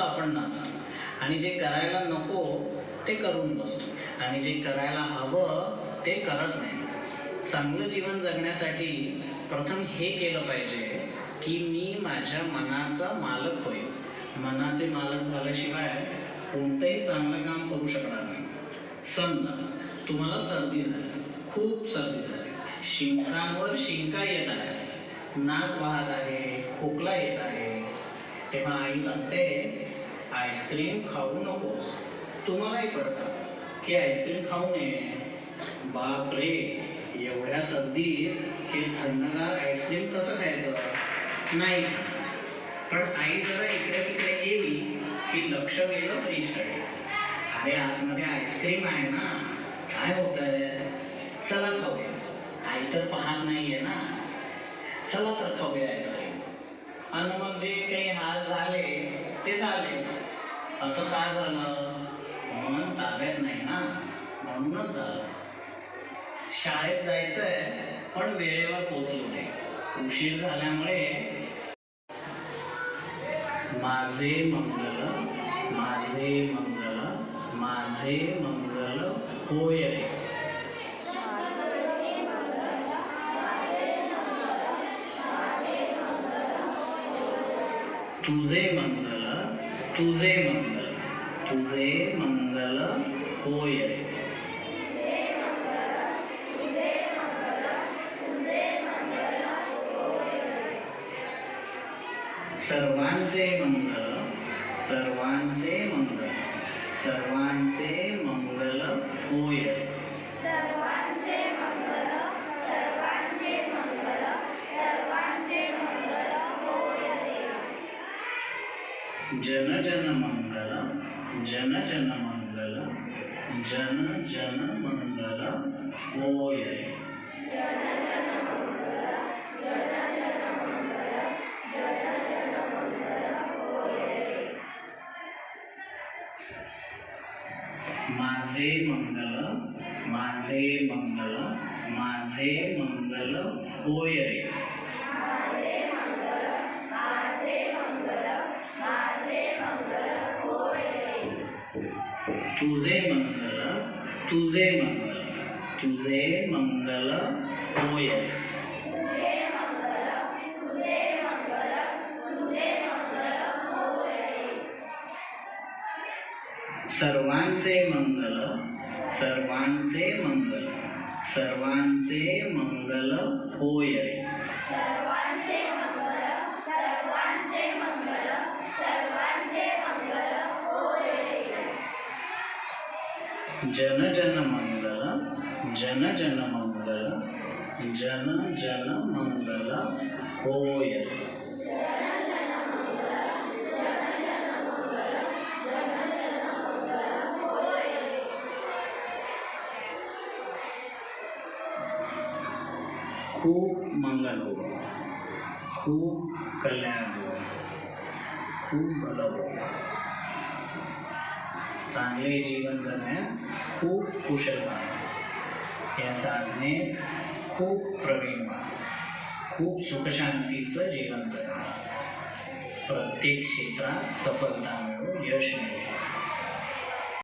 आपण नाचतो आणि जे करायला नको ते करून बसतो आणि जे करायला हवं ते करत नाही. चांगलं जीवन जगण्यासाठी प्रथम हे केलं पाहिजे की मी माझ्या मनाचा मालक होईल. मनाचे मालक झाल्याशिवाय कोणतंही चांगलं काम करू शकणार नाही. समजा तुम्हाला सर्दी झाली, खूप सर्दी झाली, शिंकांवर शिंका येत आहे, नाक वाहत आहे, खोकला येत आहे, तेव्हा आई सांगते आईस्क्रीम खाऊ नकोस. तुम्हालाही कळतं की आईस्क्रीम खाऊ नये. बाप रे, एवढ्या सर्दीत हे थंडगार आईस्क्रीम कसं खायचं? नाही. पण आई जरा इकडे तिकडे गेली की लक्ष गेलं फ्रीजकडे. अरे आतमध्ये आईस्क्रीम आहे ना, काय होत आहे? चला खाऊया. आई तर पाहत नाहीये ना, चला तर खाऊया आईस्क्रीम. आणि मग जे काही हाल झाले ते झाले. असं का झालं? मन ताब्यात नाही ना, म्हणूनच झालं. शाळेत जायचंय पण वेळेवर पोहोचलो नाही. उशीर झाल्यामुळे माझे मंगल माझे मंगल माझे मंगल होय रे. तुझे मंगल तुझे मंगल तुझे मंगल होय रे. सर्वांचे मंगल सर्वांचे मंगल सर्वांचे मंगल होय रे. सर्वांचे मंगल सर्वांचे मंगल सर्वांचे मंगल होय रे. जन जन मंगल जन जन मंगल जन जन मंगल होय रे. जन जन मंगल जन जन मंगल जन जन मंगल होय रे. माझे मंगल माझे मंगल माझे मंगल होय रे. माझे मंगल माझे मंगल माझे मंगल होय रे. तुझे मंगल तुझे मंगल तुझे मंगल होय रे. तुझे मंगल तुझे मंगल तुझे मंगल होय रे. सर्वांचे मंगल सर्वांचे मंगल सर्वांचे मंगल होय रे. सर्वांचे मंगल सर्वांचे मंगल सर्वांचे मंगल होय रे. जन जन मंगल जन जन मंगल जन जन मंगल होय रे. जन जन मंगल जन जन मंगल जन जन मंगल होय रे. खूप मंगल हो, खूप कल्याण हो, खूप भलं हो. चांगले जीवन जगण्यात खूप कुशल व्हा. या साधनेत खूप प्रवीण व्हा. खूप सुखशांतीचं जीवन जगा. प्रत्येक क्षेत्रात सफलता मिळो, यश मिळो.